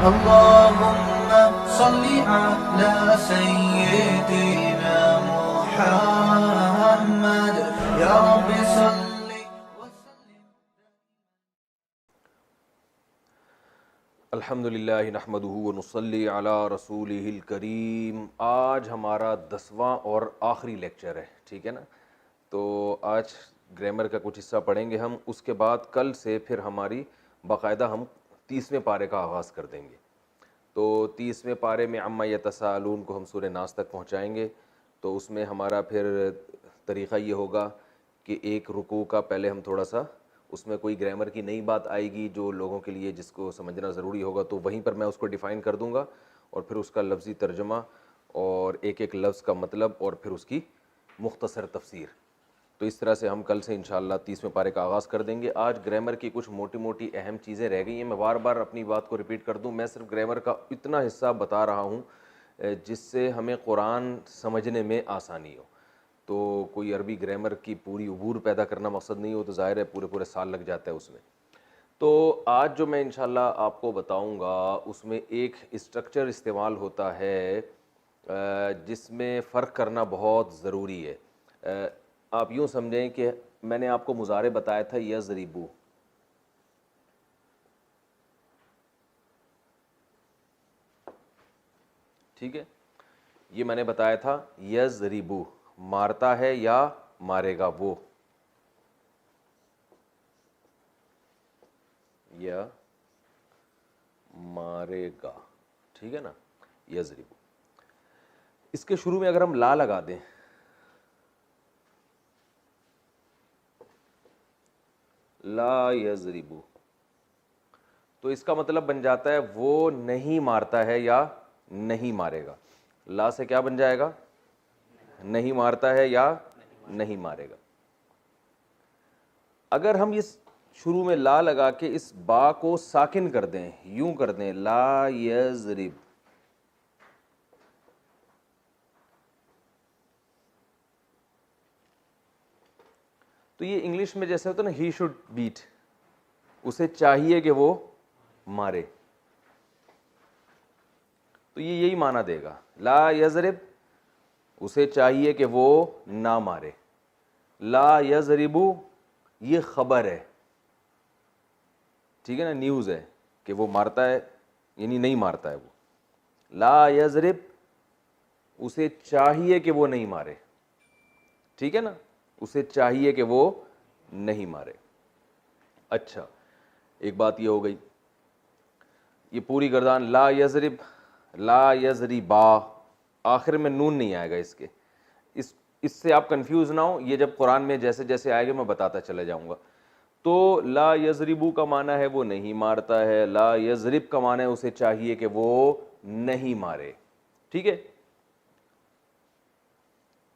اللهم صل على سيدنا محمد يا رب صل وسلم. الحمدللہ نحمدہ ونصلی علی رسولہ الکریم. آج ہمارا 10واں اور آخری لیکچر ہے, ٹھیک ہے نا. تو آج گرامر کا کچھ حصہ پڑھیں گے ہم, اس کے بعد کل سے پھر ہماری باقاعدہ ہم 30ویں پارے کا آغاز کر دیں گے. تو 30ویں پارے میں عما یتساءلون کو ہم سورہ ناس تک پہنچائیں گے. تو اس میں ہمارا پھر طریقہ یہ ہوگا کہ ایک رکوع کا پہلے ہم تھوڑا سا اس میں کوئی گرامر کی نئی بات آئے گی جو لوگوں کے لیے جس کو سمجھنا ضروری ہوگا, تو وہیں پر میں اس کو ڈیفائن کر دوں گا, اور پھر اس کا لفظی ترجمہ اور ایک ایک لفظ کا مطلب اور پھر اس کی مختصر تفسیر. تو اس طرح سے ہم کل سے انشاءاللہ 30ویں پارے کا آغاز کر دیں گے. آج گرامر کی کچھ موٹی موٹی اہم چیزیں رہ گئی ہیں. میں بار بار اپنی بات کو ریپیٹ کر دوں, میں صرف گرامر کا اتنا حصہ بتا رہا ہوں جس سے ہمیں قرآن سمجھنے میں آسانی ہو. تو کوئی عربی گرامر کی پوری عبور پیدا کرنا مقصد نہیں ہو تو ظاہر ہے پورے سال لگ جاتا ہے اس میں. تو آج جو میں انشاءاللہ آپ کو بتاؤں گا اس میں ایک اسٹرکچر استعمال ہوتا ہے جس میں فرق کرنا بہت ضروری ہے. آپ یوں سمجھیں کہ میں نے آپ کو مضارع بتایا تھا یضربو, ٹھیک ہے, یہ میں نے بتایا تھا یضربو, مارتا ہے یا مارے گا وہ, یا مارے گا, ٹھیک ہے نا, یضربو. اس کے شروع میں اگر ہم لا لگا دیں, لا یضربو, تو اس کا مطلب بن جاتا ہے وہ نہیں مارتا ہے یا نہیں مارے گا. لا سے کیا بن جائے گا, نہیں مارتا ہے یا نہیں مارے گا. اگر ہم اس شروع میں لا لگا کے اس با کو ساکن کر دیں, یوں کر دیں لا یضرب, تو یہ انگلش میں جیسے ہوتا ہے نا ہی شوڈ بیٹ, اسے چاہیے کہ وہ مارے, تو یہ یہی معنی دے گا. لا یضرب, اسے چاہیے کہ وہ نہ مارے. لا یضربو, یہ خبر ہے, ٹھیک ہے نا, نیوز ہے کہ وہ مارتا ہے یعنی نہیں مارتا ہے وہ. لا یضرب, اسے چاہیے کہ وہ نہیں مارے, ٹھیک ہے نا, اسے چاہیے کہ وہ نہیں مارے. اچھا, ایک بات یہ ہو گئی, یہ پوری گردان لا یضرب, لا یضربا, آخر میں نون نہیں آئے گا اس کے. اس سے آپ کنفیوز نہ ہو, یہ جب قرآن میں جیسے جیسے آئے گا میں بتاتا چلا جاؤں گا. تو لا یضربو کا معنی ہے وہ نہیں مارتا ہے, لا یضرب کا معنی ہے اسے چاہیے کہ وہ نہیں مارے, ٹھیک ہے.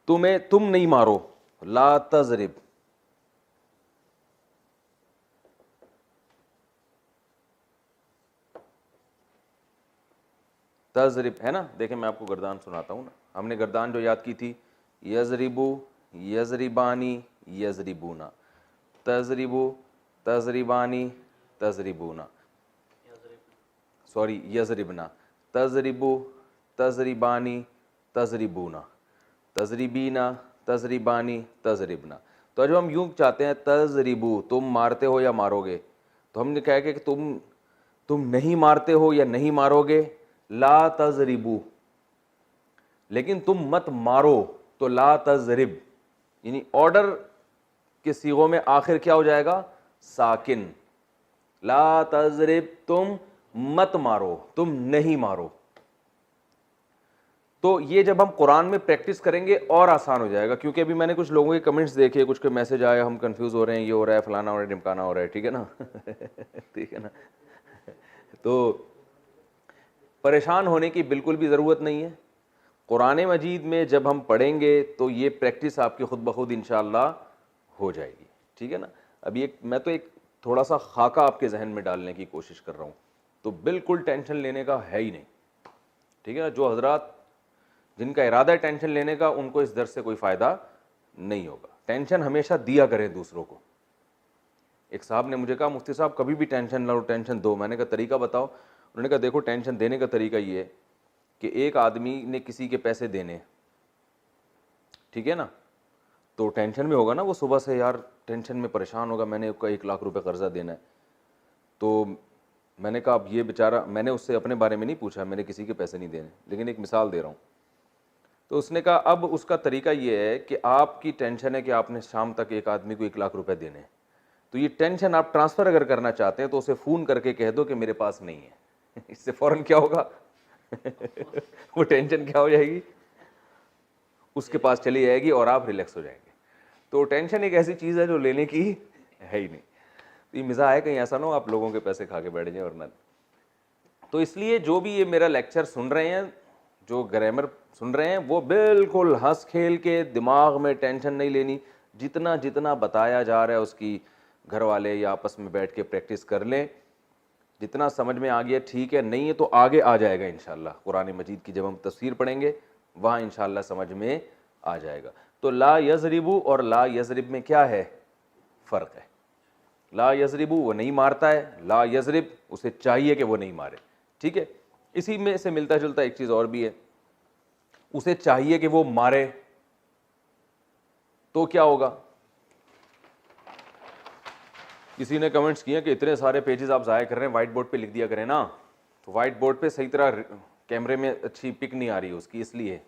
تم نہیں مارو, لا تضرب, تضرب ہے نا. دیکھیں میں آپ کو گردان سناتا ہوں نا, ہم نے گردان جو یاد کی تھی یضربو, یضربانی, یضربونا, تضربو, تضربانی, تضربونا, سوری یضربنا, تضربو, تضربانی, تضربونا, تضربینا, تضربانی, تضربنا. تو جب ہم یوں چاہتے ہیں تضربو, تم مارتے ہو یا مارو گے, تو ہم نے کہا کہ تم نہیں مارتے ہو یا نہیں مارو گے, لا تضربو. لیکن تم مت مارو تو لا تضرب, یعنی آرڈر کے صیغوں میں آخر کیا ہو جائے گا, ساکن. لا تضرب, تم مت مارو, تم نہیں مارو. تو یہ جب ہم قرآن میں پریکٹس کریں گے اور آسان ہو جائے گا, کیونکہ ابھی میں نے کچھ لوگوں کے کمنٹس دیکھے, کچھ کے میسج آئے, ہم کنفیوز ہو رہے ہیں, یہ ہو رہا ہے, فلانا ہو رہا ہے, ڈمکانا ہو رہا ہے, ٹھیک ہے نا. ٹھیک ہے نا. تو پریشان ہونے کی بالکل بھی ضرورت نہیں ہے. قرآن مجید میں جب ہم پڑھیں گے تو یہ پریکٹس آپ کی خود بخود انشاءاللہ ہو جائے گی, ٹھیک ہے نا. ابھی میں تو ایک تھوڑا سا خاکہ آپ کے ذہن میں ڈالنے کی کوشش کر رہا ہوں, تو بالکل ٹینشن لینے کا ہے ہی نہیں, ٹھیک ہے نا. جو حضرات جن کا ارادہ ہے ٹینشن لینے کا, ان کو اس درس سے کوئی فائدہ نہیں ہوگا. ٹینشن ہمیشہ دیا کریں دوسروں کو. ایک صاحب نے مجھے کہا مفتی صاحب کبھی بھی ٹینشن نہ لو, ٹینشن دو. میں نے کہا طریقہ بتاؤ. انہوں نے کہا دیکھو ٹینشن دینے کا طریقہ یہ ہے کہ ایک آدمی نے کسی کے پیسے دینے، ٹھیک ہے نا، تو ٹینشن میں ہوگا نا وہ، صبح سے یار ٹینشن میں پریشان ہوگا، میں نے 1 لاکھ روپے قرضہ دینا ہے. تو میں نے کہا اب یہ بیچارہ، میں نے اس سے اپنے بارے میں نہیں پوچھا، میں نے کسی کے پیسے نہیں دینے، لیکن ایک مثال دے رہا ہوں. تو اس نے کہا اب اس کا طریقہ یہ ہے کہ آپ کی ٹینشن ہے کہ آپ نے شام تک ایک آدمی کو 1 لاکھ روپے دینے ہیں، تو یہ ٹینشن آپ ٹرانسفر اگر کرنا چاہتے ہیں تو اسے فون کر کے کہہ دو کہ میرے پاس نہیں ہے. اس سے فوراً کیا ہوگا وہ ٹینشن کیا ہو جائے گی، اس کے پاس چلی جائے گی اور آپ ریلیکس ہو جائیں گے. تو ٹینشن ایک ایسی چیز ہے جو لینے کی ہے ہی نہیں. تو یہ مزاح ہے، کہیں ایسا نہ ہو آپ لوگوں کے پیسے کھا کے بیٹھ جائیں اور نہ. تو اس لیے جو بھی یہ میرا لیکچر سن رہے ہیں، جو گرامر سن رہے ہیں، وہ بالکل ہنس کھیل کے، دماغ میں ٹینشن نہیں لینی. جتنا جتنا بتایا جا رہا ہے اس کی گھر والے یا آپس میں بیٹھ کے پریکٹس کر لیں. جتنا سمجھ میں آ گیا ٹھیک ہے، نہیں ہے تو آگے آ جائے گا انشاءاللہ. قرآن مجید کی جب ہم تفسیر پڑھیں گے وہاں انشاءاللہ سمجھ میں آ جائے گا. تو لا یضربو اور لا یضرب میں کیا ہے فرق ہے؟ لا یضربو وہ نہیں مارتا ہے، لا یضرب اسے چاہیے کہ وہ نہیں مارے. ٹھیک ہے، اسی میں سے ملتا جلتا ایک چیز اور بھی ہے، اسے چاہیے کہ وہ مارے تو کیا ہوگا؟ کسی نے کمنٹس کیے کہ اتنے سارے پیجز آپ ضائع کر رہے ہیں، وائٹ بورڈ پہ لکھ دیا کریں نا. تو وائٹ بورڈ پہ صحیح طرح کیمرے میں اچھی پک نہیں آ رہی اس کی، اس لیے.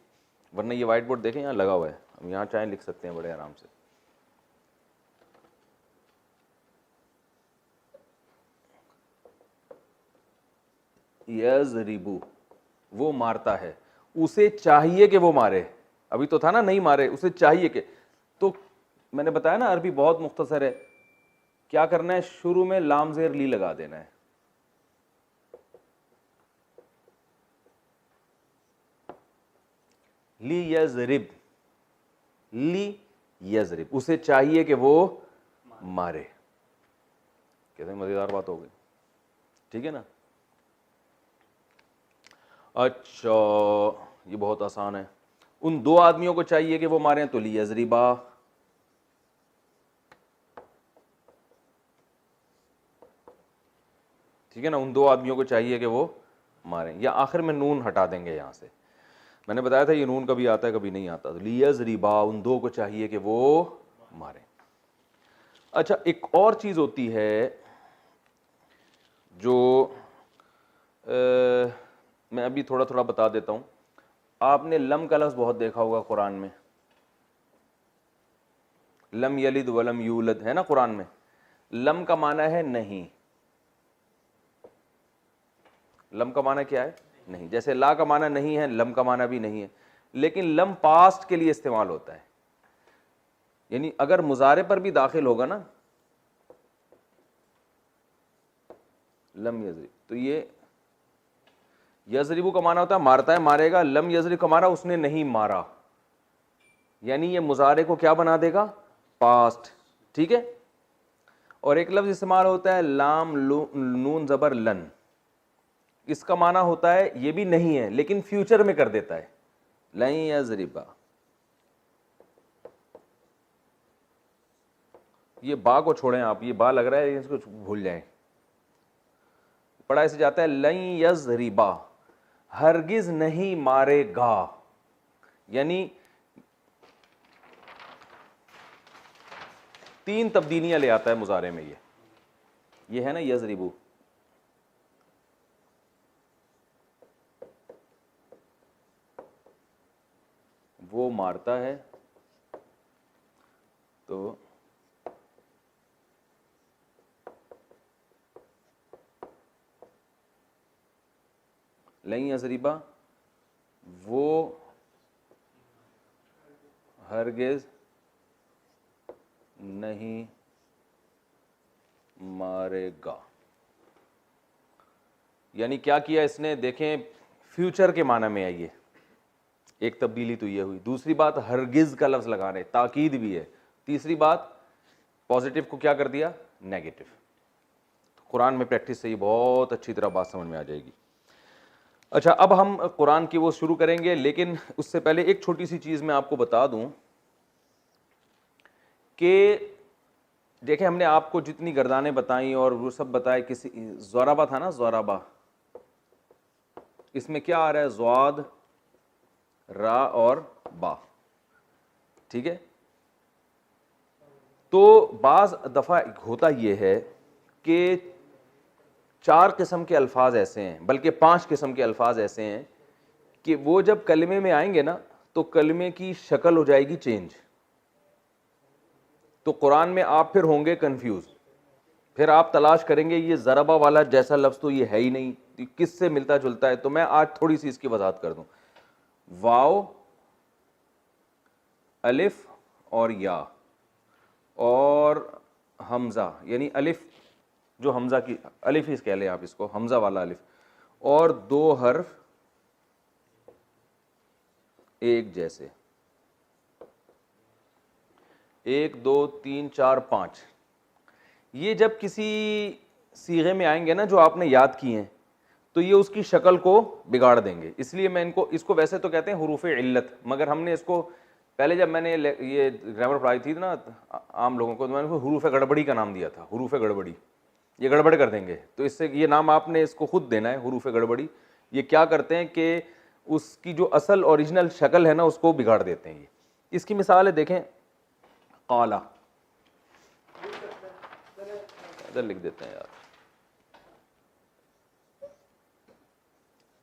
ورنہ یہ وائٹ بورڈ دیکھیں یہاں لگا ہوا ہے، ہم یہاں چاہیں لکھ سکتے ہیں بڑے آرام سے. یضربو وہ مارتا ہے، اسے چاہیے کہ وہ مارے. ابھی تو تھا نا نہیں مارے، اسے چاہیے کہ. تو میں نے بتایا نا عربی بہت مختصر ہے. کیا کرنا ہے؟ شروع میں لام زیر لی لگا دینا ہے. لی یضرب، لی یضرب اسے چاہیے کہ وہ مارے. کہتے ہیں مزیدار بات ہو گئی، ٹھیک ہے نا. اچھا یہ بہت آسان ہے. ان دو آدمیوں کو چاہیے کہ وہ ماریں تو لی یضربا. ٹھیک ہے نا، ان دو آدمیوں کو چاہیے کہ وہ ماریں. یا آخر میں نون ہٹا دیں گے یہاں سے، میں نے بتایا تھا یہ نون کبھی آتا ہے کبھی نہیں آتا. تو لی یضربا ان دو کو چاہیے کہ وہ ماریں. اچھا ایک اور چیز ہوتی ہے جو میں ابھی تھوڑا تھوڑا بتا دیتا ہوں. آپ نے لم کا لفظ بہت دیکھا ہوگا قرآن میں، لم یلد ولم یولد ہے نا قرآن میں. لم کا معنی ہے نہیں. لم کا معنی کیا ہے؟ نہیں. جیسے لا کا معنی نہیں ہے، لم کا معنی بھی نہیں ہے. لیکن لم پاسٹ کے لیے استعمال ہوتا ہے، یعنی اگر مضارع پر بھی داخل ہوگا نا لم یضرب، تو یہ یضربو کا معنی ہوتا ہے مارتا ہے، مارے گا. لم یضرب کا معنی اس نے نہیں مارا، یعنی یہ مضارع کو کیا بنا دے گا؟ پاسٹ. ٹھیک ہے. اور ایک لفظ استعمال ہوتا ہے لام نون زبر لن، اس کا معنی ہوتا ہے یہ بھی نہیں ہے لیکن فیوچر میں کر دیتا ہے، لن یضربا. یہ با کو چھوڑیں آپ، یہ با لگ رہا ہے اس کو بھول جائیں. پڑھا ایسے جاتا ہے لن یضربا ہرگز نہیں مارے گا، یعنی تین تبدیلیاں لے آتا ہے مضارع میں. یہ ہے نا یضربو. وہ مارتا ہے تو لن یضربا وہ ہرگز نہیں مارے گا. یعنی کیا کیا اس نے؟ دیکھیں فیوچر کے معنی میں آئیے، ایک تبدیلی تو یہ ہوئی. دوسری بات ہرگز کا لفظ لگانے، تاکید بھی ہے. تیسری بات پازیٹیو کو کیا کر دیا؟ نیگیٹو. قرآن میں پریکٹس سے یہ بہت اچھی طرح بات سمجھ میں آ جائے گی. اچھا اب ہم قرآن کی وہ شروع کریں گے، لیکن اس سے پہلے ایک چھوٹی سی چیز میں آپ کو بتا دوں کہ دیکھیں ہم نے آپ کو جتنی گردانیں بتائیں اور وہ سب بتائے، کسی زورابا تھا نا، زورابا اس میں کیا آ رہا ہے؟ ضاد، را اور با. ٹھیک ہے. تو بعض دفعہ ہوتا یہ ہے کہ 4 قسم کے الفاظ ایسے ہیں، بلکہ 5 قسم کے الفاظ ایسے ہیں کہ وہ جب کلمے میں آئیں گے نا تو کلمے کی شکل ہو جائے گی چینج. تو قرآن میں آپ پھر ہوں گے کنفیوز، پھر آپ تلاش کریں گے یہ ضربہ والا جیسا لفظ تو یہ ہے ہی نہیں، کس سے ملتا جلتا ہے. تو میں آج تھوڑی سی اس کی وضاحت کر دوں. واو، الف اور یا اور حمزہ، یعنی الف جو حمزہ کی الف ہی کہہ لیں آپ اس کو، حمزہ والا الف، اور 2 حرف ایک جیسے، 1 2 3 4 5. یہ جب کسی صیغے میں آئیں گے نا جو آپ نے یاد کیے ہیں تو یہ اس کی شکل کو بگاڑ دیں گے. اس لیے میں اس کو ویسے تو کہتے ہیں حروف علت، مگر ہم نے اس کو پہلے جب میں نے یہ گرامر پڑھائی تھی نا عام لوگوں کو، تو میں نے حروف گڑبڑی کا نام دیا تھا. حروف گڑبڑی، یہ گڑبڑ کر دیں گے. تو اس سے یہ نام آپ نے اس کو خود دینا ہے، حروف گڑبڑی. یہ کیا کرتے ہیں کہ اس کی جو اصل اوریجنل شکل ہے نا اس کو بگاڑ دیتے ہیں. یہ اس کی مثال ہے، دیکھیں قالا، ادھر لکھ دیتے ہیں یار،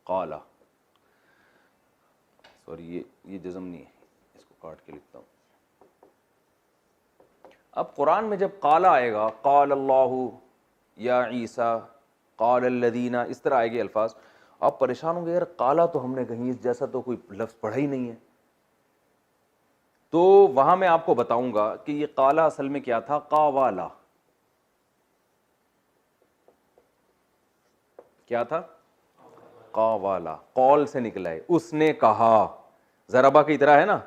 قالا، سوری یہ جزم نہیں ہے، اس کو کاٹ کے لکھتا ہوں. اب قرآن میں جب قالا آئے گا، قال اللہ یا عیسیٰ، قال الذین، اس طرح آئے گے الفاظ، آپ پریشان ہوں گے یار قالا تو ہم نے کہیں اس جیسا تو کوئی لفظ پڑھا ہی نہیں ہے. تو وہاں میں آپ کو بتاؤں گا کہ یہ قالا اصل میں کیا تھا؟ قاوالا. کیا تھا؟ قاوالا، قول سے نکلا ہے، اس نے کہا. ضربہ کی طرح ہے نا،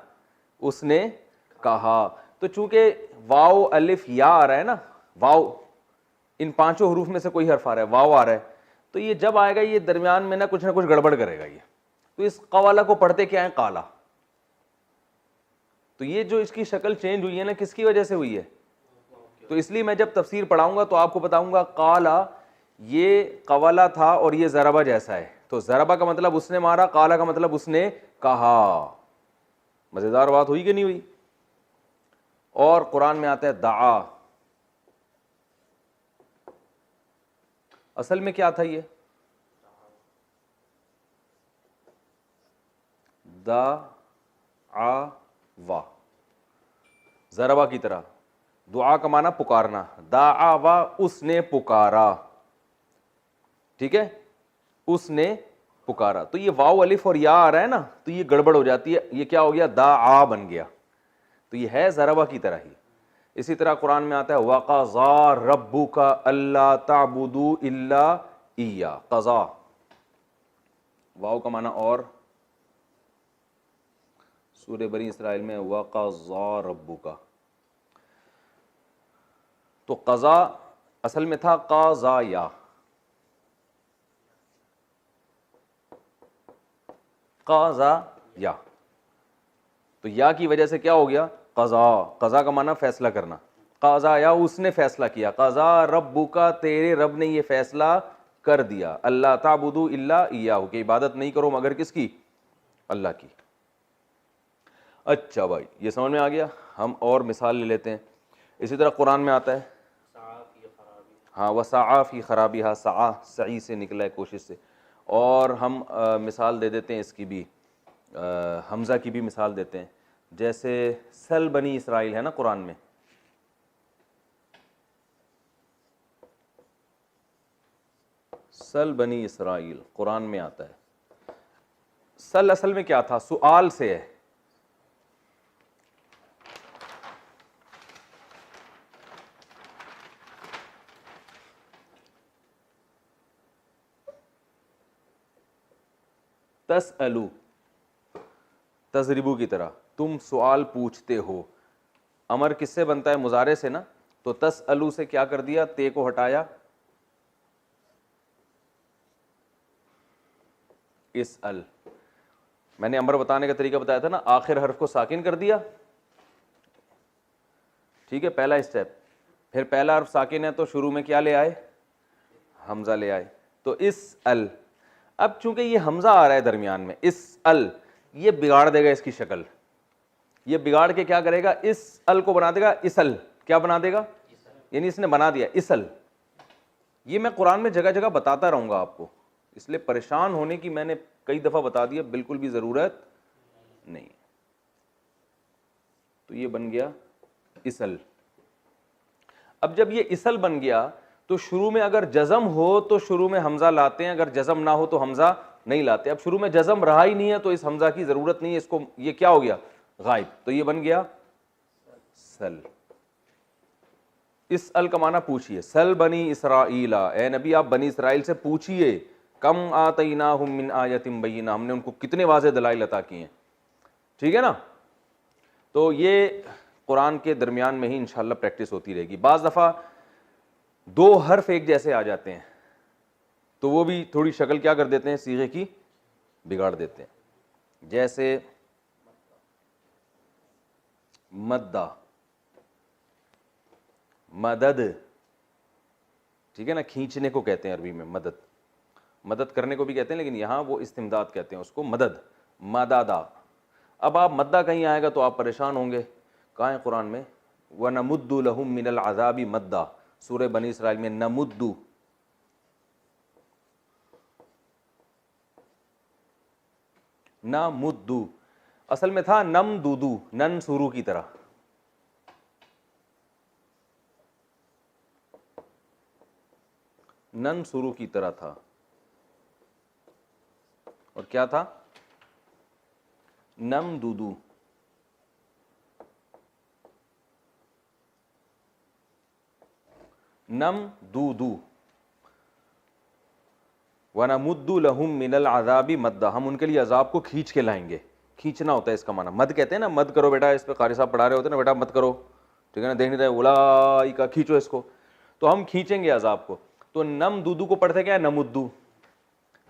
اس نے کہا. تو چونکہ واو الف یا آ رہا ہے نا، واو ان 5 حروف میں سے کوئی حرف آ رہا ہے، واو آ رہا ہے، تو یہ جب آئے گا یہ درمیان میں نہ کچھ گڑبڑ کرے گا یہ. تو اس قوالا کو پڑھتے کیا ہے؟ قالا. تو یہ جو اس کی شکل چینج ہوئی ہے نا، کس کی وجہ سے ہوئی ہے؟ تو اس لیے میں جب تفسیر پڑھاؤں گا تو آپ کو بتاؤں گا قالا یہ قوالا تھا اور یہ ضربہ جیسا ہے. تو ضربہ کا مطلب اس نے مارا، قالا کا مطلب اس نے کہا. مزیدار بات ہوئی کہ نہیں ہوئی؟ اور قرآن میں آتا ہے دعا. اصل میں کیا تھا یہ؟ دعا وا، ضربہ کی طرح. دعا کا معنی پکارنا، دعا وا اس نے پکارا. ٹھیک ہے، اس نے پکارا. تو یہ واو الف اور یا آ رہا ہے نا تو یہ گڑبڑ ہو جاتی ہے. یہ کیا ہو گیا؟ دعا بن گیا. تو یہ ہے ضربہ کی طرح ہی. اسی طرح قرآن میں آتا ہے وَقَضَىٰ رَبُّكَ أَلَّا تَعْبُدُوا إِلَّا إِيَّاهُ. قضا، واو کا معنی اور، سورہ بنی اسرائیل میں وَقَضَىٰ رَبُّكَ. تو قضا اصل میں تھا قاضایا، قاضایا. تو یا کی وجہ سے کیا ہو گیا؟ قضا. قضا کا معنی فیصلہ کرنا. قضا یا اس نے فیصلہ کیا. قضا ربک، تیرے رب نے یہ فیصلہ کر دیا. اللہ تعبدوا الا ایاہ، کہ عبادت نہیں کرو مگر کس کی؟ اللہ کی. اچھا بھائی یہ سمجھ میں آ گیا. ہم اور مثال لے لیتے ہیں. اسی طرح قرآن میں آتا ہے ہاں وسعی فی خرابیہا، سعی سعی سے نکلا ہے کوشش سے. اور ہم مثال دے دیتے ہیں اس کی بھی، حمزہ کی بھی مثال دیتے ہیں. جیسے سل بنی اسرائیل ہے نا قرآن میں، سل بنی اسرائیل قرآن میں آتا ہے. سل اصل میں کیا تھا؟ سؤال سے ہے. تسألو، تضربو کی طرح، تم سوال پوچھتے ہو. امر کس سے بنتا ہے؟ مضارع سے نا. تو تسألو سے کیا کر دیا؟ تے کو ہٹایا، اسأل. میں نے امر بتانے کا طریقہ بتایا تھا نا، آخر حرف کو ساکن کر دیا. ٹھیک ہے، پہلا اسٹیپ. پھر پہلا حرف ساکن ہے تو شروع میں کیا لے آئے؟ حمزہ لے آئے. تو اسأل. اب چونکہ یہ حمزہ آ رہا ہے درمیان میں، اس ال، یہ بگاڑ دے گا اس کی شکل، یہ بگاڑ کے کیا کرے گا، اس ال کو بنا دے گا اسل، کیا بنا دے گا، یعنی اس نے بنا دیا اسل. یہ میں قرآن میں جگہ جگہ بتاتا رہوں گا آپ کو، اس لیے پریشان ہونے کی میں نے کئی دفعہ بتا دیا، بالکل بھی ضرورت نہیں. تو یہ بن گیا اسل. اب جب یہ اسل بن گیا تو شروع میں اگر جزم ہو تو شروع میں حمزہ لاتے ہیں، اگر جزم نہ ہو تو حمزہ نہیں لاتے. اب شروع میں جزم رہا ہی نہیں ہے تو اس حمزہ کی ضرورت نہیں ہے، اس کو یہ کیا ہو گیا، غائب. تو یہ بن گیا سل. اس ال کا معنی پوچھئے، سل بنی اسرائیل، اے نبی آپ بنی اسرائیل سے پوچھئے، کم آتیناہم من آیۃ بینہ، ہم نے ان کو کتنے واضح دلائل عطا کیے ہیں. ٹھیک ہے نا. تو یہ قرآن کے درمیان میں ہی انشاءاللہ پریکٹس ہوتی رہے گی. بعض دفعہ دو حرف ایک جیسے آ جاتے ہیں تو وہ بھی تھوڑی شکل کیا کر دیتے ہیں، صیغے کی بگاڑ دیتے ہیں. جیسے مدہ، مدد، ٹھیک ہے نا، کھینچنے کو کہتے ہیں عربی میں مدد، مدد کرنے کو بھی کہتے ہیں لیکن یہاں وہ استمداد کہتے ہیں اس کو، مدد، مدادا. اب آپ مدہ کہیں آئے گا تو آپ پریشان ہوں گے، کہاں ہے قرآن میں، وَنَمُدُّ لَهُم مِّنَ الْعَذَابِ مَدًّا، سورہ بنی اسرائیل میں نمدو، نمدو، اصل میں تھا نم دودو، نن سورو کی طرح. نن سورو کی طرح تھا، اور کیا تھا، نم دودو. نم دودو، وَنَمُدُّ لَهُم مِّنَ الْعَذَابِ مَدًّا، ہم ان کے لیے عذاب کو کھینچ کے لائیں گے. کھینچنا ہوتا ہے اس کا معنی. مد کہتے ہیں نا، مد کرو بیٹا، اس پہ قاری صاحب پڑھا رہے ہوتے ہیں نا، بیٹا مت کرو، ٹھیک ہے نا، دیکھ نہیں رہے اولئک، کھینچو اس کو، تو ہم کھینچیں گے عذاب کو. تو نم دودو کو پڑھتے کیا ہے، نمدو.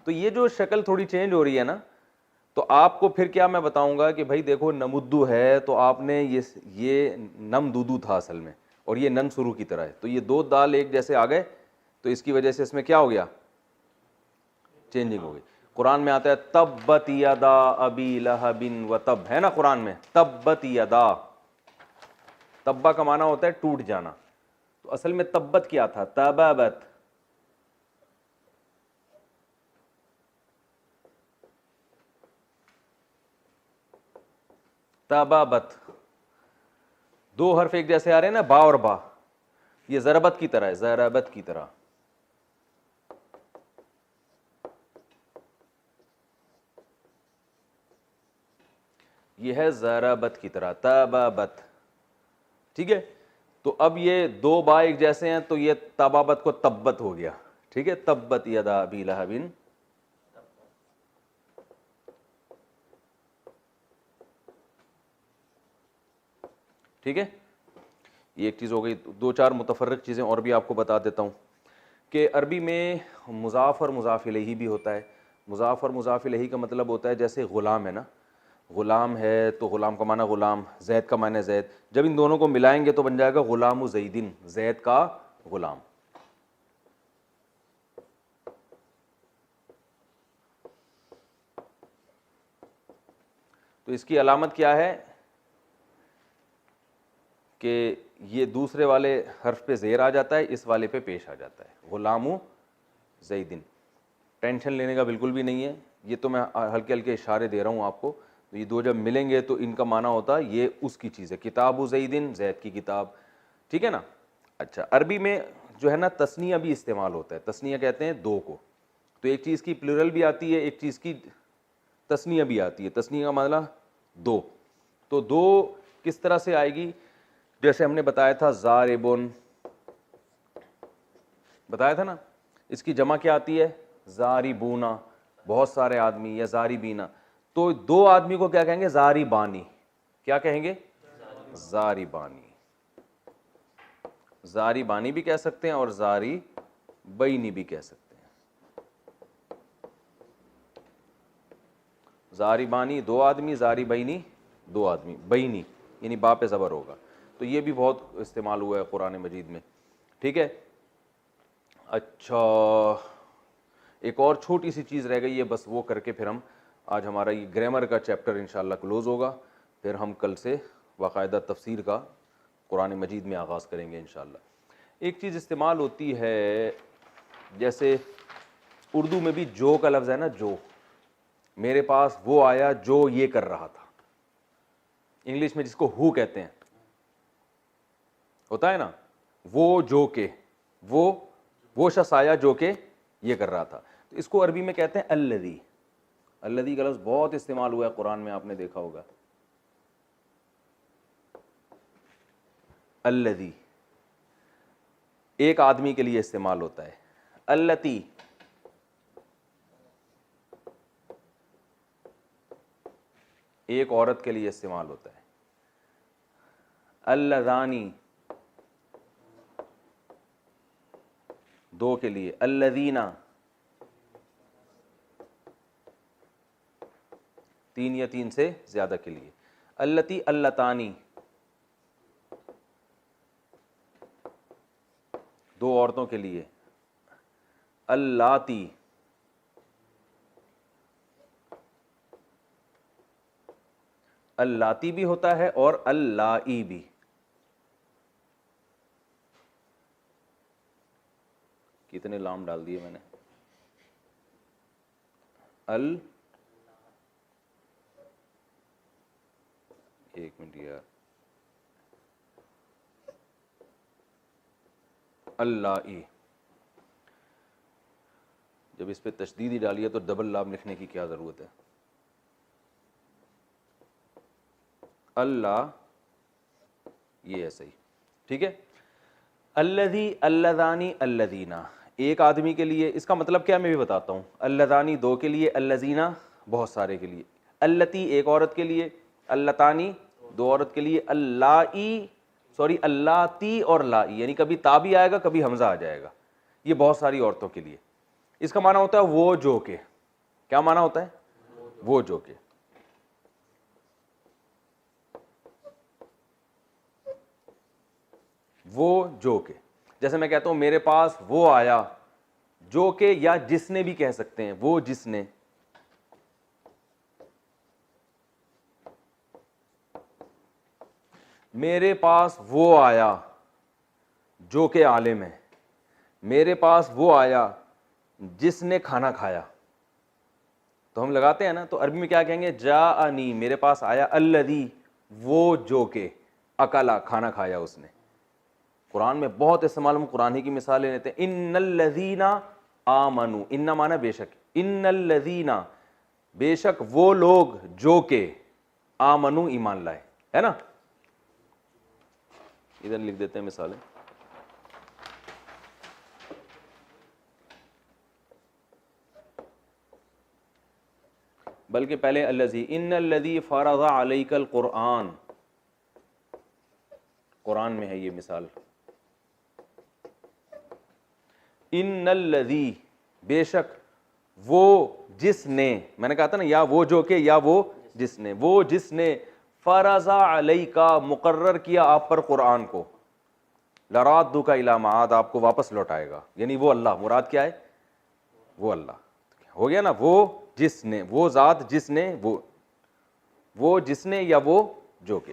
تو یہ جو شکل تھوڑی چینج ہو رہی ہے نا، تو آپ کو پھر کیا میں بتاؤں گا کہ بھائی دیکھو نمدو ہے تو آپ نے یہ نم دودو تھا اصل میں، اور یہ نن سرو کی طرح ہے، تو یہ دو دال ایک جیسے آ گئے تو اس کی وجہ سے اس میں کیا ہو گیا، چینجنگ ہو گئی. قرآن میں آتا ہے تبت یدا ابی لہب وتب، ہے نا قرآن میں، تبت یدا، تبا کا معنی ہوتا ہے ٹوٹ جانا، تو اصل میں تبت کیا تھا، تبابت. تبابت، دو حرف ایک جیسے آ رہے ہیں نا، با اور با، یہ ضربت کی طرح ہے، ضربت کی طرح. یہ ہے ضربت کی طرح، تبابت. ٹھیک ہے. تو اب یہ دو با ایک جیسے ہیں تو یہ تبابت کو تبت ہو گیا. ٹھیک ہے، تبت یدا ابی لہب. ٹھیک ہے، یہ ایک چیز ہو گئی. دو چار متفرق چیزیں اور بھی آپ کو بتا دیتا ہوں کہ عربی میں مضاف اور مضاف الیہ بھی ہوتا ہے. مضاف اور مضاف الیہ کا مطلب ہوتا ہے جیسے غلام ہے نا، غلام ہے تو غلام کا معنی غلام، زید کا معنی زید، جب ان دونوں کو ملائیں گے تو بن جائے گا غلام زیدن، زید کا غلام. تو اس کی علامت کیا ہے کہ یہ دوسرے والے حرف پہ زیر آ جاتا ہے، اس والے پہ پیش آ جاتا ہے، غلام زیدن. ٹینشن لینے کا بالکل بھی نہیں ہے، یہ تو میں ہلکے ہلکے اشارے دے رہا ہوں آپ کو. تو یہ دو جب ملیں گے تو ان کا معنی ہوتا ہے یہ اس کی چیز ہے، کتاب زیدن، زید کی کتاب. ٹھیک ہے نا. اچھا، عربی میں جو ہے نا تثنیہ بھی استعمال ہوتا ہے. تثنیہ کہتے ہیں دو کو، تو ایک چیز کی پلورل بھی آتی ہے، ایک چیز کی تثنیہ بھی آتی ہے. تثنیہ کا مطلب دو. تو دو کس طرح سے آئے گی، جیسے ہم نے بتایا تھا ضاربن، بتایا تھا نا، اس کی جمع کیا آتی ہے، ضاربونا، بہت سارے آدمی، یا ضاربینا. تو دو آدمی کو کیا کہیں گے، ضاربانی. کیا کہیں گے، ضاربانی. ضاربانی بھی کہہ سکتے ہیں اور ضاربینی بھی کہہ سکتے ہیں. ضاربانی دو آدمی، ضاربینی دو آدمی، بینی یعنی با پہ زبر ہوگا. تو یہ بھی بہت استعمال ہوا ہے قرآن مجید میں. ٹھیک ہے. اچھا، ایک اور چھوٹی سی چیز رہ گئی ہے, بس وہ کر کے پھر ہم آج ہمارا یہ گرامر کا چیپٹر انشاءاللہ کلوز ہوگا. پھر ہم کل سے باقاعدہ تفسیر کا قرآن مجید میں آغاز کریں گے انشاءاللہ. ایک چیز استعمال ہوتی ہے, جیسے اردو میں بھی جو کا لفظ ہے نا, جو, میرے پاس وہ آیا جو یہ کر رہا تھا. انگلش میں جس کو ہو کہتے ہیں, ہوتا ہے نا, وہ جو کہ, وہ شخص آیا جو کہ یہ کر رہا تھا. تو اس کو عربی میں کہتے ہیں الذی. الذی کا لفظ بہت استعمال ہوا ہے قرآن میں, آپ نے دیکھا ہوگا. الذی ایک آدمی کے لیے استعمال ہوتا ہے, اللتی ایک عورت کے لیے استعمال ہوتا ہے, اللذانی دو کے لیے, الذین تین یا تین سے زیادہ کے لیے, اللتی اللتانی دو عورتوں کے لیے, اللاتی اللاتی بھی ہوتا ہے اور اللائی بھی. کتنے لام ڈال دیے میں نے, ایک منٹ یار, اللائی. جب اس پہ تشدید ہی ڈالیے تو ڈبل لام لکھنے کی کیا ضرورت ہے. اللہ یہ ہے صحیح, ٹھیک ہے. الذی اللذانی الذین ایک آدمی کے لیے, اس کا مطلب کیا میں بھی بتاتا ہوں. اللذانی دو کے لیے, الذین بہت سارے کے لیے, اللتی ایک عورت کے لیے, اللتانی دو عورت کے لیے, اللاتی اور لائی, یعنی کبھی تا بھی آئے گا کبھی حمزہ آ جائے گا, یہ بہت ساری عورتوں کے لیے. اس کا معنی ہوتا ہے وہ جو کہ, کیا معنی ہوتا ہے, وہ جو کہ. وہ جو کہ, جیسے میں کہتا ہوں میرے پاس وہ آیا جو کہ, یا جس نے بھی کہہ سکتے ہیں, وہ جس نے. میرے پاس وہ آیا جو کہ عالم ہے, میرے پاس وہ آیا جس نے کھانا کھایا. تو ہم لگاتے ہیں نا, تو عربی میں کیا کہیں گے, جاءنی میرے پاس آیا, الذی وہ جو کہ, اکلا کھانا کھایا اس نے. قرآن میں بہت استعمال, ہم قرآن ہی کی مثالیں لیتے ہیں. ان الذین آمنوا, ان مانا بے شک, ان الذین بے شک وہ لوگ جو کہ, آمنوا ایمان لائے, ہے نا. ادھر لکھ دیتے ہیں مثالیں. بلکہ پہلے الذی, ان الذی فرض علیک القرآن, قرآن میں ہے یہ مثال. ان الذی بے شک وہ جس نے, میں نے کہا تھا نا, یا وہ جو کہ یا وہ جس نے, وہ جس نے فرض علیک مقرر کیا آپ پر قرآن کو, لرادک الی معاد آپ کو واپس لوٹائے گا, یعنی وہ اللہ. مراد کیا ہے, وہ اللہ ہو گیا نا, وہ جس نے, وہ ذات جس نے, وہ جس نے یا وہ جو کہ.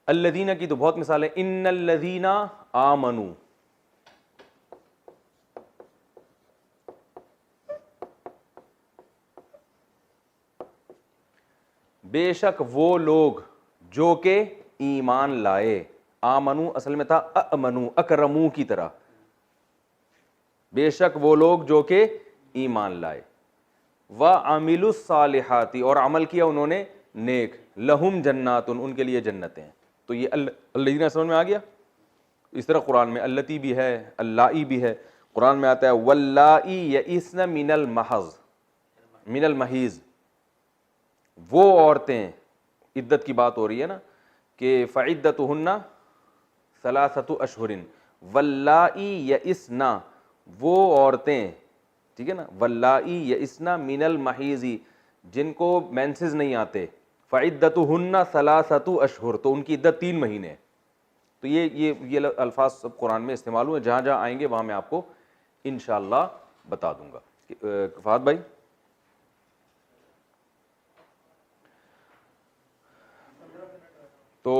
الذین کی تو بہت مثال ہے, ان الذین آمنوا, بے شک وہ لوگ جو کہ ایمان لائے. آمنو اصل میں تھا امنو, اکرمو کی طرح. بے شک وہ لوگ جو کہ ایمان لائے. وعملوا الصالحات اور عمل کیا انہوں نے نیک, لہم جنات ان کے لیے جنتیں. تو یہ الذین سمجھ میں آ گیا. اس طرح قرآن میں اللتی بھی ہے, اللائی بھی ہے. قرآن میں آتا ہے واللائی یئسن من المحض, من المحیض, وہ عورتیں, عدت کی بات ہو رہی ہے نا, کہ فعدتہن ثلاثۃ اشہر, واللائی یئسن وہ عورتیں, ٹھیک ہے نا, واللائی یئسن من المحیض جن کو مینسز نہیں آتے, فعدتہن ثلاثۃ اشہر تو ان کی عدت 3 مہینے. تو یہ الفاظ سب قرآن میں استعمال ہوئے, جہاں جہاں آئیں گے وہاں میں آپ کو انشاءاللہ بتا دوں گا. فہد بھائی تو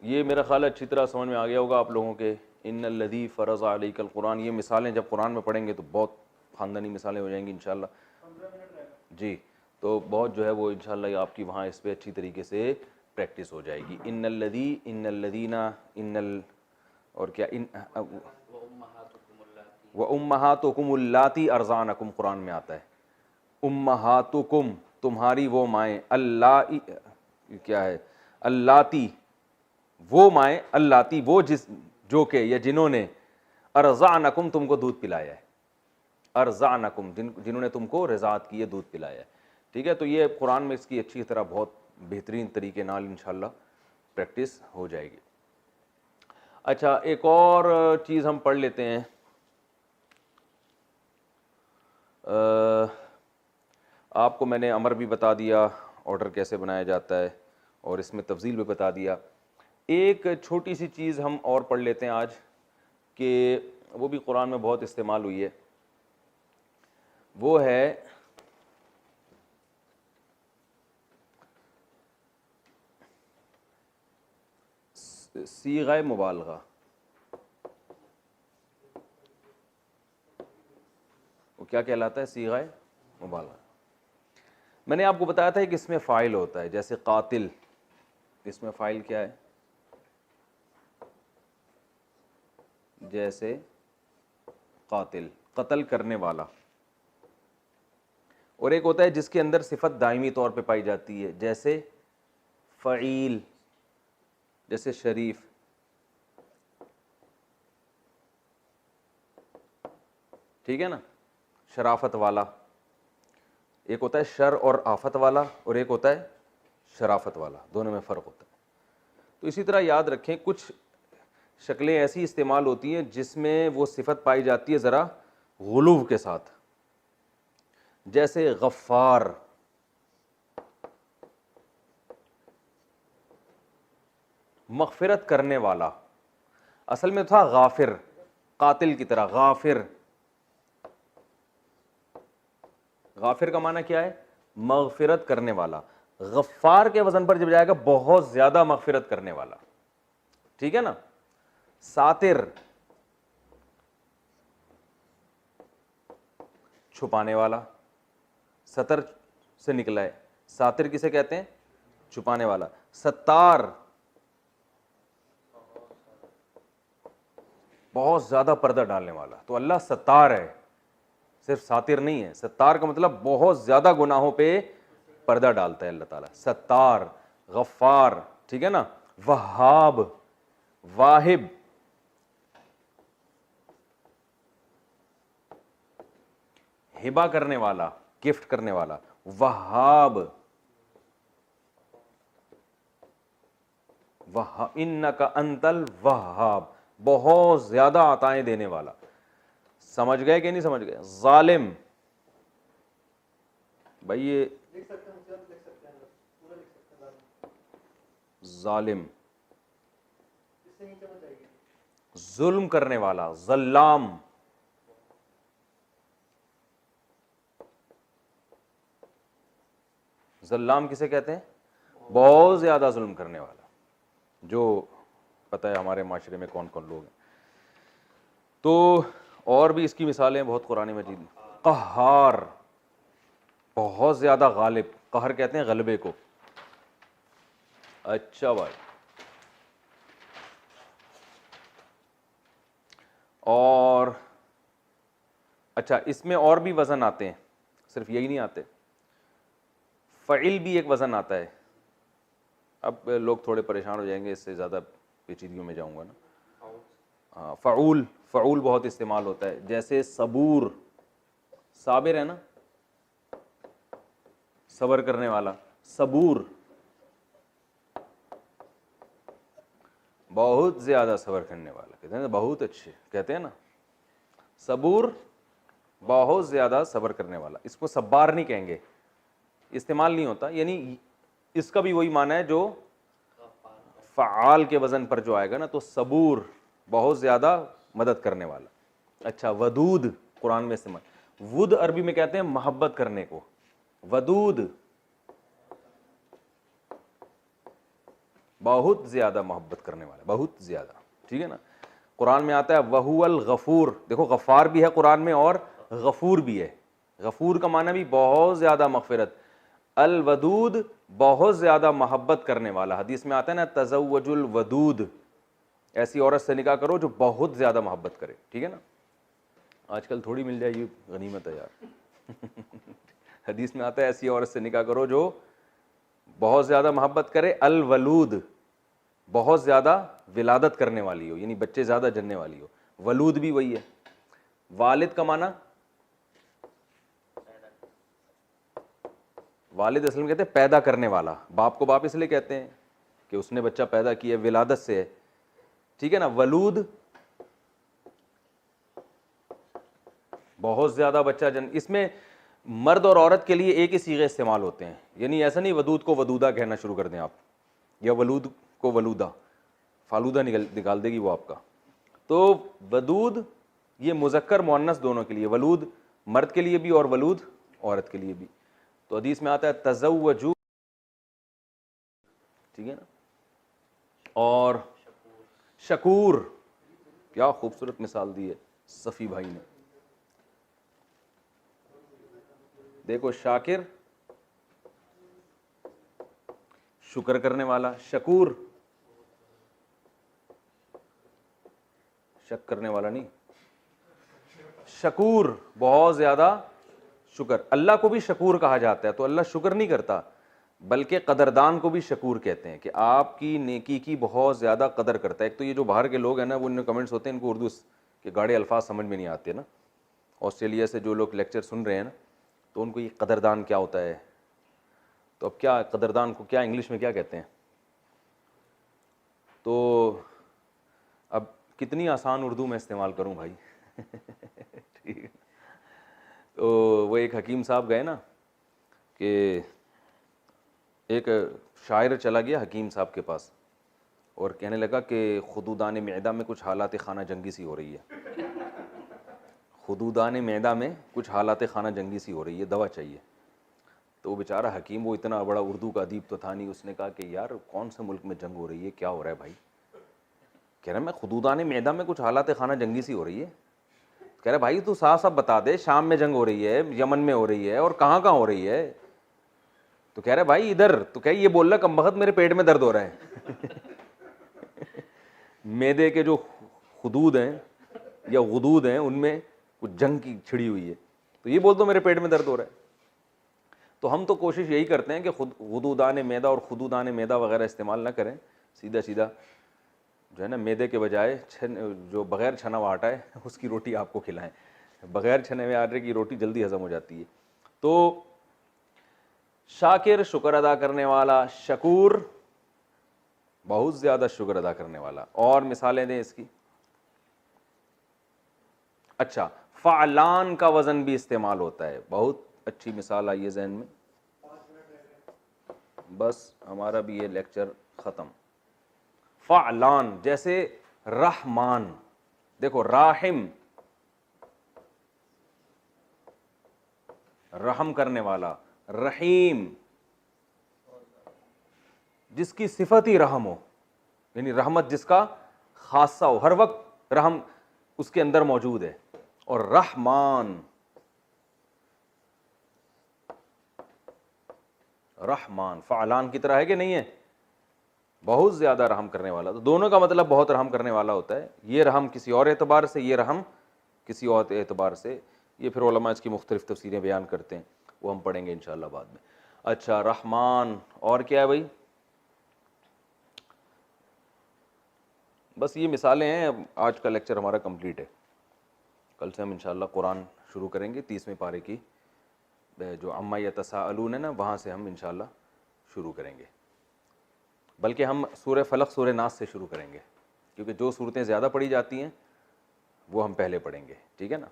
یہ میرا خیال ہے اچھی طرح سمجھ میں آ گیا ہوگا آپ لوگوں کے. ان الذی فرض علیک القرآن، یہ مثالیں جب قرآن میں پڑھیں گے تو بہت خاندانی مثالیں ہو جائیں گی انشاءاللہ. جی تو بہت جو ہے وہ انشاءاللہ آپ کی وہاں اس پہ اچھی طریقے سے پریکٹس ہو جائے گی. ان الذی، ان الذین، اور کیا، ان وامہاتکم اللاتی ارضعنکم قرآن میں آتا ہے. امہاتکم تمہاری وہ مائیں، اللہ کیا ہے، اللاتی وہ مائیں، اللاتی وہ جو کہ یا جنہوں نے، ارضعنکم تم کو دودھ پلایا ہے، ارضعنکم جنہوں نے تم کو رضاعت کی ہے، دودھ پلایا ہے. ٹھیک ہے، تو یہ قرآن میں اس کی اچھی طرح بہت بہترین طریقے نال انشاءاللہ پریکٹس ہو جائے گی. اچھا ایک اور چیز ہم پڑھ لیتے ہیں. آپ کو میں نے امر بھی بتا دیا، آرڈر کیسے بنایا جاتا ہے، اور اس میں تفصیل بھی بتا دیا. ایک چھوٹی سی چیز ہم اور پڑھ لیتے ہیں آج، کہ وہ بھی قرآن میں بہت استعمال ہوئی ہے. وہ ہے صیغہ مبالغہ. وہ کیا کہلاتا ہے؟ صیغہ مبالغہ. میں نے آپ کو بتایا تھا کہ اس میں فاعل ہوتا ہے، جیسے قاتل، اس میں فاعل کیا ہے؟ جیسے قاتل، قتل کرنے والا. اور ایک ہوتا ہے جس کے اندر صفت دائمی طور پہ پائی جاتی ہے، جیسے فعیل، جیسے شریف. ٹھیک ہے نا، شرافت والا. ایک ہوتا ہے شر اور آفت والا، اور ایک ہوتا ہے شرافت والا، دونوں میں فرق ہوتا ہے. تو اسی طرح یاد رکھیں کچھ شکلیں ایسی استعمال ہوتی ہیں جس میں وہ صفت پائی جاتی ہے ذرا غلو کے ساتھ، جیسے غفار. مغفرت کرنے والا، اصل میں تھا غافر، قاتل کی طرح غافر. غافر کا معنی کیا ہے؟ مغفرت کرنے والا. غفار کے وزن پر جب جائے گا بہت زیادہ مغفرت کرنے والا. ٹھیک ہے نا. ساتر، چھپانے والا. ستر سے نکلا ہے، ساتر کسے کہتے ہیں؟ چھپانے والا. ستار، بہت زیادہ پردہ ڈالنے والا. تو اللہ ستار ہے، صرف ساتر نہیں ہے. ستار کا مطلب بہت زیادہ گناہوں پہ پردہ ڈالتا ہے اللہ تعالیٰ. ستار، غفار. ٹھیک ہے نا. وہاب، واہب. ہبا کرنے والا، گفٹ کرنے والا. وہاب، انک انت الوہاب، بہت زیادہ عطائیں دینے والا. سمجھ گئے کہ نہیں سمجھ گئے؟ ظالم، بھائی یہ ظالم، ظلم کرنے والا. ظلام، ظلام کسے کہتے ہیں؟ بہت زیادہ ظلم کرنے والا. جو پتہ ہے ہمارے معاشرے میں کون کون لوگ ہیں. تو اور بھی اس کی مثالیں بہت قرآن مجید میں. قہار، بہت زیادہ غالب. قہر کہتے ہیں غلبے کو. اچھا بھائی، اور اچھا اس میں اور بھی وزن آتے ہیں، صرف یہی نہیں آتے. فعل بھی ایک وزن آتا ہے. اب لوگ تھوڑے پریشان ہو جائیں گے، اس سے زیادہ پیچیدگیوں میں جاؤں گا نا. ہاں فعول، فعول بہت استعمال ہوتا ہے، جیسے صبور، صابر ہے نا، صبر کرنے والا. صبور، بہت زیادہ صبر کرنے والا. کہتے ہیں بہت اچھے، کہتے ہیں نا. صبور، بہت زیادہ صبر کرنے والا. اس کو صبار نہیں کہیں گے، استعمال نہیں ہوتا. یعنی اس کا بھی وہی معنی ہے جو فعال کے وزن پر جو آئے گا نا. تو صبور، بہت زیادہ مدد کرنے والا. اچھا ودود قرآن میں استعمال. ود عربی میں کہتے ہیں محبت کرنے کو. ودود بہت زیادہ محبت کرنے والا, بہت زیادہ, ٹھیک ہے نا. قرآن میں آتا ہے وہو الغفور, دیکھو غفار بھی ہے قرآن میں اور غفور بھی ہے. غفور کا معنی بھی بہت زیادہ مغفرت, الودود بہت زیادہ محبت کرنے والا. حدیث میں آتا ہے نا تزوج الودود, ایسی عورت سے نکاح کرو جو بہت زیادہ محبت کرے, ٹھیک ہے نا. آج کل تھوڑی مل جائے, یہ غنیمت ہے یار. حدیث میں آتا ہے ایسی عورت سے نکاح کرو جو بہت زیادہ محبت کرے, الولود بہت زیادہ ولادت کرنے والی ہو, یعنی بچے زیادہ جننے والی ہو. ولود بھی وہی ہے. والد کا معنی, والد اصل میں کہتے ہیں پیدا کرنے والا. باپ کو باپ اس لیے کہتے ہیں کہ اس نے بچہ پیدا کیا, ولادت سے ہے, ٹھیک ہے نا. ولود بہت زیادہ بچہ جن, اس میں مرد اور عورت کے لیے ایک ہی صیغے استعمال ہوتے ہیں, یعنی ایسا نہیں ودود کو ودودہ کہنا شروع کر دیں آپ, یا ولود کو ولودہ, فالودہ نکال دے گی وہ آپ کا. تو ودود یہ مذکر مؤنث دونوں کے لیے, ولود مرد کے لیے بھی اور ولود عورت کے لیے بھی. تو حدیث میں آتا ہے تزوجو, ٹھیک ہے نا. اور شکور, کیا خوبصورت مثال دی ہے صفی بھائی نے. دیکھو شاکر شکر کرنے والا, شکور شک کرنے والا نہیں, شکور بہت زیادہ شکر. اللہ کو بھی شکور کہا جاتا ہے, تو اللہ شکر نہیں کرتا بلکہ قدردان کو بھی شکور کہتے ہیں, کہ آپ کی نیکی کی بہت زیادہ قدر کرتا ہے. ایک تو یہ جو باہر کے لوگ ہیں نا, وہ ان کمنٹس ہوتے ہیں, ان کو اردو کے گاڑے الفاظ سمجھ میں نہیں آتے نا. آسٹریلیا سے جو لوگ لیکچر سن رہے ہیں نا, تو ان کو یہ قدردان کیا ہوتا ہے, تو اب کیا قدردان کو کیا انگلش میں کیا کہتے ہیں. تو اب کتنی آسان اردو میں استعمال کروں بھائی. ٹھیک ہے. تو وہ ایک حکیم صاحب گئے نا, کہ ایک شاعر چلا گیا حکیم صاحب کے پاس اور کہنے لگا کہ خدودان معدہ میں کچھ حالات خانہ جنگی سی ہو رہی ہے, خدودان معدہ میں کچھ حالات خانہ جنگی سی ہو رہی ہے, دوا چاہیے. تو وہ بیچارہ حکیم, وہ اتنا بڑا اردو کا ادیب تو تھا نہیں, اس نے کہا کہ یار کون سے ملک میں جنگ ہو رہی ہے, کیا ہو رہا ہے بھائی. کہہ رہا میں خدودان معدہ میں کچھ حالات خانہ جنگی سی ہو رہی ہے. کہہ رہا بھائی تو صاف صاف بتا دے, شام میں جنگ ہو رہی ہے, یمن میں ہو رہی ہے, اور کہاں کہاں ہو رہی ہے. تو کہہ رہا بھائی ادھر, تو کہہ یہ بول رہا کم بخت میرے پیٹ میں درد ہو رہا ہے. معدے کے جو خدود ہیں یا غدود ہیں ان میں کچھ جنگ کی چھڑی ہوئی ہے, تو یہ بول دو میرے پیٹ میں درد ہو رہا ہے. تو ہم تو کوشش یہی کرتے ہیں کہ غدودان معدہ اور خدودان معدہ وغیرہ استعمال نہ کریں, سیدھا سیدھا جو ہے نا معدے کے بجائے جو بغیر چھنا ہوا آٹا ہے اس کی روٹی آپ کو کھلائیں. بغیر چھنے ہوئے آٹے کی روٹی جلدی ہضم ہو جاتی ہے. تو شاکر شکر ادا کرنے والا, شکور بہت زیادہ شکر ادا کرنے والا. اور مثالیں دیں اس کی. اچھا, فعلان کا وزن بھی استعمال ہوتا ہے, بہت اچھی مثال آئی ہے ذہن میں. بس ہمارا بھی یہ لیکچر ختم. فعلان جیسے رحمان, دیکھو راحم رحم کرنے والا, رحیم جس کی صفت ہی رحم ہو, یعنی رحمت جس کا خاصہ ہو, ہر وقت رحم اس کے اندر موجود ہے. اور رحمان, رحمان فعلان کی طرح ہے کہ نہیں ہے, بہت زیادہ رحم کرنے والا. تو دونوں کا مطلب بہت رحم کرنے والا ہوتا ہے. یہ رحم کسی اور اعتبار سے, یہ رحم کسی اور اعتبار سے. یہ پھر علماء اس کی مختلف تفسیریں بیان کرتے ہیں, وہ ہم پڑھیں گے انشاءاللہ بعد میں. اچھا رحمان, اور کیا ہے بھائی, بس یہ مثالیں ہیں. آج کا لیکچر ہمارا کمپلیٹ ہے. کل سے ہم انشاءاللہ قرآن شروع کریں گے, 30ویں پارے کی جو عما یتساءلون ہے نا, وہاں سے ہم انشاءاللہ شروع کریں گے. بلکہ ہم سورہ فلق سورہ ناس سے شروع کریں گے, کیونکہ جو صورتیں زیادہ پڑھی جاتی ہیں وہ ہم پہلے پڑھیں گے, ٹھیک ہے نا.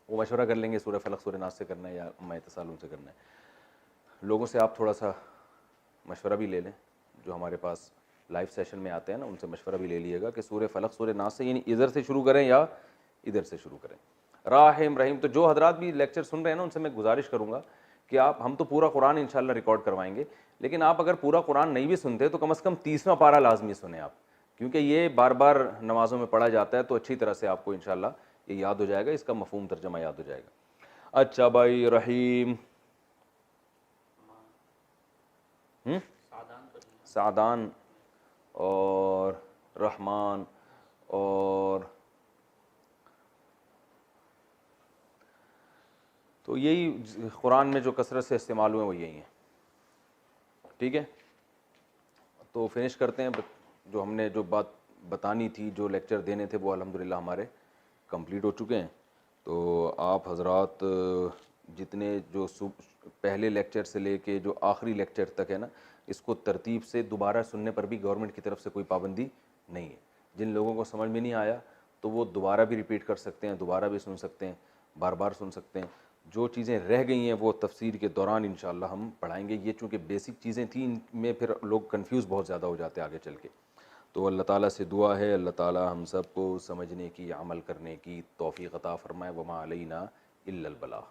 وہ مشورہ کر لیں گے سورہ فلق سورہ ناس سے کرنا ہے یا عما یتساءلون سے کرنا ہے. لوگوں سے آپ تھوڑا سا مشورہ بھی لے لیں, جو ہمارے پاس لائیو سیشن میں آتے ہیں نا, ان سے مشورہ بھی لے لیے گا کہ سورہ فلق سورہ ناس سے یعنی ادھر سے شروع کریں یا ادھر سے شروع کریں. راحم رحیم. تو جو حضرات بھی لیکچر سن رہے ہیں نا ان سے میں گزارش کروں گا کہ ہم تو پورا قرآن انشاءاللہ ریکارڈ کروائیں گے, لیکن آپ اگر پورا قرآن نہیں بھی سنتے تو کم از کم 30واں پارہ لازمی سنیں آپ, کیونکہ یہ بار بار نمازوں میں پڑھا جاتا ہے, تو اچھی طرح سے آپ کو انشاءاللہ یہ یاد ہو جائے گا, اس کا مفہوم ترجمہ یاد ہو جائے گا. اچھا بھائی, رحیم, سعدان اور رحمان اور تو یہی قرآن میں جو کثرت سے استعمال ہوئے وہ یہی ہیں. ٹھیک ہے, تو فنش کرتے ہیں. جو ہم نے جو بات بتانی تھی, جو لیکچر دینے تھے, وہ الحمدللہ ہمارے کمپلیٹ ہو چکے ہیں. تو آپ حضرات جتنے جو پہلے لیکچر سے لے کے جو آخری لیکچر تک ہے نا, اس کو ترتیب سے دوبارہ سننے پر بھی گورنمنٹ کی طرف سے کوئی پابندی نہیں ہے. جن لوگوں کو سمجھ میں نہیں آیا تو وہ دوبارہ بھی ریپیٹ کر سکتے ہیں, دوبارہ بھی سن سکتے ہیں, بار بار سن سکتے ہیں. جو چیزیں رہ گئی ہیں وہ تفسیر کے دوران انشاءاللہ ہم پڑھائیں گے. یہ چونکہ بیسک چیزیں تھیں, ان میں پھر لوگ کنفیوز بہت زیادہ ہو جاتے ہیں آگے چل کے. تو اللہ تعالیٰ سے دعا ہے اللہ تعالیٰ ہم سب کو سمجھنے کی, عمل کرنے کی توفیق عطا فرمائے. وما علینا الا البلاغ.